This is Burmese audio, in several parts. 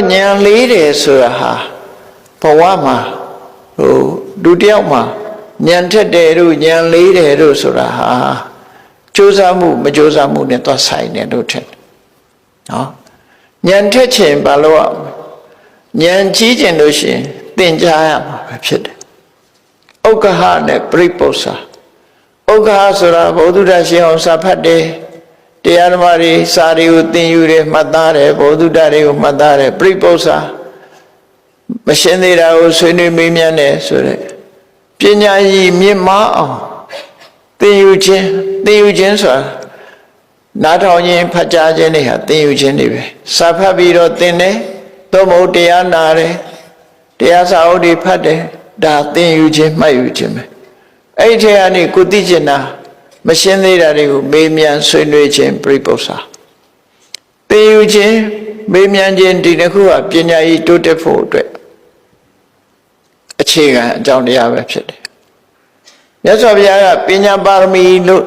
တော့ဉာဏ်လေးတယ်ဆိုတာဟာဘဝမှာလူတယောက်မှာဉာဏ်ထက်တယ်တို့ဉာဏ်လေးတယ်တို့ဆိုတာဟာကြိုးစားမှုမကြိုးစားမှုနဲ့သွားဆိုင်တယ်လို့ထင်တယ်နော်ဉာဏ်ထက်ခြင်းဘာလို့ဉာဏ်ကြီးခြင်းလို့ရှိရင်သင်ကြားရမှာပဲဖြစ်တယ်ဥက္ကဟနဲ့ပရိပု္ပ္ပာဥက္ကဟဆိုတာဘုဒ္ဓတရှင်အောင်စာဖတ်တယ်တရားဓမ္မတွေစာတွေကိုသင်ယူတယ်မှတ်သားတယ်ဘုဒ္ဓတွေကိုမှတ်သားတယ်ပရိပု္ပ္ပာမရှင်းသေးတာကိုဆွေးနွေးမေးမြန်းတယ်ဆိုတဲ့ပညာရည်မြင့်မားအောင်သင်ယူခြင်းဆိုတာနားထောင်ခြင်းဖတ်ကြားခြင်းတွေဟာသင်ယူခြင်းတွေပဲစာဖတ်ပြီးတော့သင်တယ်သို့မဟုတ်တရားနာတယ်တရားစာအုပ်တွေဖတ်တယ်ဒါသင်ယူခြင်းမှတ်ယူခြင်းပဲအဲ့ဒီထဲကနေကိုသိကျင်တာမရှင်းသေးတာတွေကိုမေးမြန်းဆွေးနွေးခြင်းပရိပု္ပ္ပာသင်ယူခြင်းမေးမြန်းခြင်းဒီတစ်ခုကပညာရည်တိုးတက်ဖို့အတွက်အခြေခံအကြောင်းတရားပဲဖြစ်တယ်မြတ်စွာဘုရားကပညာပါရမီလို့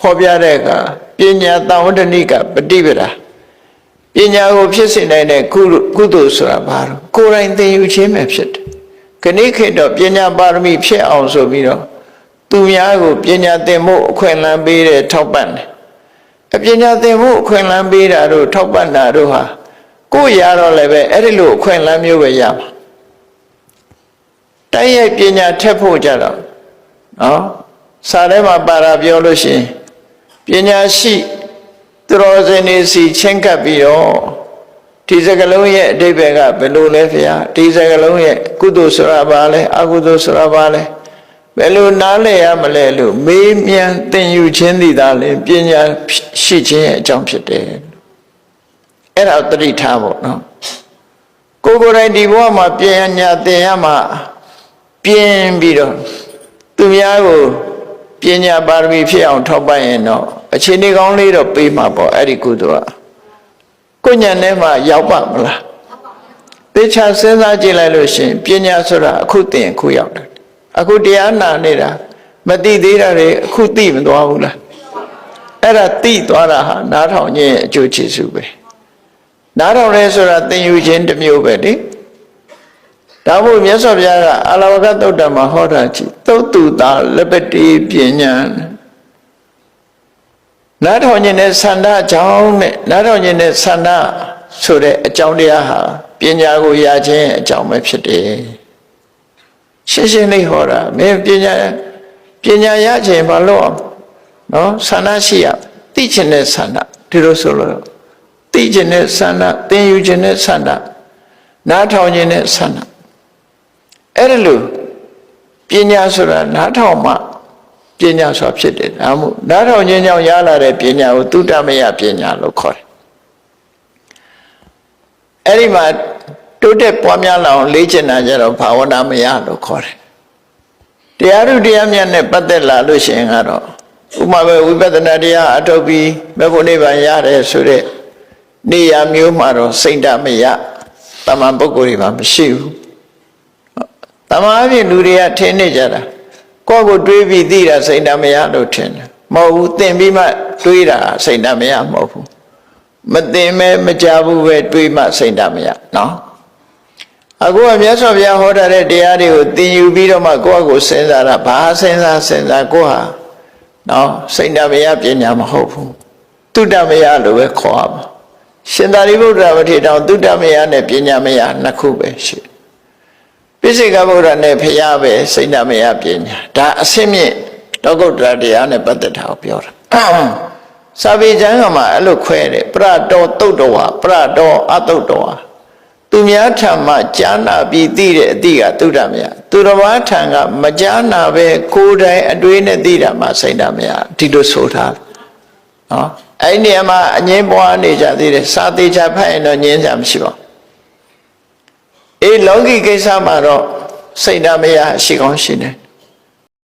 ဖော်ပြတဲ့အခါပညာသံဝတ္တနိကပฏิပဒါပညာကိုဖြစ်စေနိုင်တဲ့ကုသိုလ်ဆိုတာဘာလို့ကိုယ်တိုင်သင်ယူခြင်းပဲဖြစ်တယ်ခဏခေတ်တော့ပညာပါရမီဖြစ်အောင်ဆိုပြီးတော့သူများကိုပညာသင်ဖို့အခွင့်အလမ်းပေးတဲ့ထောက်ပံ့တယ်အပညာသင်ဖို့အခွင့်အလမ်းပေးတာတို့ထောက်ပံ့တာတို့ဟာကိုယ်ရတော့လည်းပဲအဲ့ဒီလိုအခွင့်အလမ်းမျိုးပဲရမှာတိုက်ရိုက်ပညာထက်ဖို့ကြတော့နော်စာထဲမှာပါတာပြောလို့ရှိရင်ပညာရှိသူတော်စင်တွေစီချင်းကပ်ပြီးတော့ဒီစကလုံးရဲ့အဓိပ္ပာယ်ကဘယ်လိုလဲဖေ။ဒီစကလုံးရဲ့ကုသိုလ်ဆိုတာဘာလဲအကုသိုလ်ဆိုတာဘာလဲဘယ်လိုနားလည်ရမလဲလို့မေးမြန်းသင်ယူခြင်းသည်သာလေပညာရှိခြင်းရဲ့အကြောင်းဖြစ်တယ်အဲ့ဒါသတိထားဖို့နော်ကိုယ်ကိုယ်တိုင်ဒီဘဝမှာပညာသင်ရမှာပြင်းပြီးတော့သူများကိုပညာပါရမီဖြစ်အောင်ထောက်ပံ့ရင်တော့အခြေအနေကောင်းလေးတော့ပေးမှာပေါ့အဲ့ဒီကုသိုလ်ကကိုဉာဏ်ထဲမှာရောက်ပါမလားသေချာစဉ်းစားကြည့်လိုက်လို့ရှိရင်ပညာဆိုတာအခုသင်အခုရောက်တယ်အခုတရားနာနေတာမသိသေးတာတွေအခုသိမသွားဘူးလားအဲ့ဒါသိသွားတာဟာနားထောင်ခြင်းအကျိုးကျေးဇူးပဲနားထောင်ရဲဆိုတာသင်ယူခြင်းတစ်မျိုးပဲလေဒါမို့မြတ်စွာဘုရားကအာလဝကသုတ်တံမှာဟောတာကြည့်သုတ်တုတာလပတိပညာနားထောင်ခြင်းနဲ့ဆန္ဒကြောင့်နဲ့နားထောင်ခြင်းနဲ့ဆန္ဒဆိုတဲ့အကြောင်းတရားဟာပညာကိုရခြင်းအကြောင်းပဲဖြစ်တယ်ရှင်းရှင်းလေးဟောတာမင်းပညာရခြင်းဘာလို့နော်ဆန္ဒရှိရသိခြင်းနဲ့ဆန္ဒဒီလိုဆိုလို့သိခြင်းနဲ့ဆန္ဒသင်ယူခြင်းနဲ့ဆန္ဒနားထောင်ခြင်းနဲ့ဆန္ဒအဲ့ဒါလို့ပညာဆိုတာနားထောင်မှပညာဆိုတာဖြစ်တယ်ဒါမှမဟုတ်နားထောင်ခြင်းကြောင့်ရလာတဲ့ပညာကိုသုတ္တမယပညာလို့ခေါ်တယ်အဲ့ဒီမှာတိုးတက်ပွားများလာအောင်လေ့ကျင့်တာကြတော့ဘာဝနာမယလို့ခေါ်တယ်တရားထုတရားမြတ်နဲ့ပတ်သက်လာလို့ရှိရင်ကတော့ဥပမာပဲဝိပဿနာတရားအထုတ်ပြီးမေဖို့နိဗ္ဗာန်ရတယ်ဆိုတဲ့နေရာမျိုးမှာတော့စိတ်ဓာတ်မယတမန်ပုဂ္ဂိုလ်တွေမှာမရှိဘူးတမန်အပြင်လူတွေကထင်နေကြတာကိုယ့်ကိုတွေးပြီးသိတာစိတ်ဓာတ်မယလို့ထင်တယ်မဟုတ်ဘူးသင်ပြီးမှတွေးတာစိတ်ဓာတ်မယမဟုတ်ဘူးမသင်မဲမကြဘူးပဲတွေးမှစိတ်ဓာတ်မယနော်အခုကမြတ်စွာဘုရားဟောထားတဲ့တရားတွေကိုသင်ယူပြီးတော့မှကိုယ့်ကိုစဉ်းစားတာဘာစဉ်းစားကိုယ့်ဟာနော်စိတ်ဓာတ်မယပညာမဟုတ်ဘူးသုတ္တမယလို့ပဲခေါ်ရမှာရှင်သာရိပုတ္တရာမထေရတောင်သုတ္တမယနဲ့ပညာမယနှစ်ခုပဲရှိပိစိကဗုဒ္ဓနဲ့ဖရာပဲစိတ်ဓာတ်မယပညာဒါအစင်းမြင့်တောကုတ္တရာတရားနဲ့ပတ်သက်တာကိုပြောတာစာပေကျမ်းကမှာအဲ့လိုခွဲတယ်ပရတောတုတ်တော်ပရတောအတုတ်တော်သူများထံမှကြားနာပြီးသိတဲ့အသည့်ကသုတ္တမယသူတော်ဘာထံကမကြားနာပဲကိုယ်တိုင်အတွေးနဲ့သိတာမှစိတ်ဓာတ်မယဒီလိုဆိုထားနော်အဲ့ဒီနေရာမှာအငြင်းပွားနေကြသေးတယ်စာသေးချဖတ်ရင်တော့ငြင်းကြမရှိပါဘူးလောကီကိစ္စမှာတော့စိတ်ဓာတ်မယရှိကောင်းရှိတယ်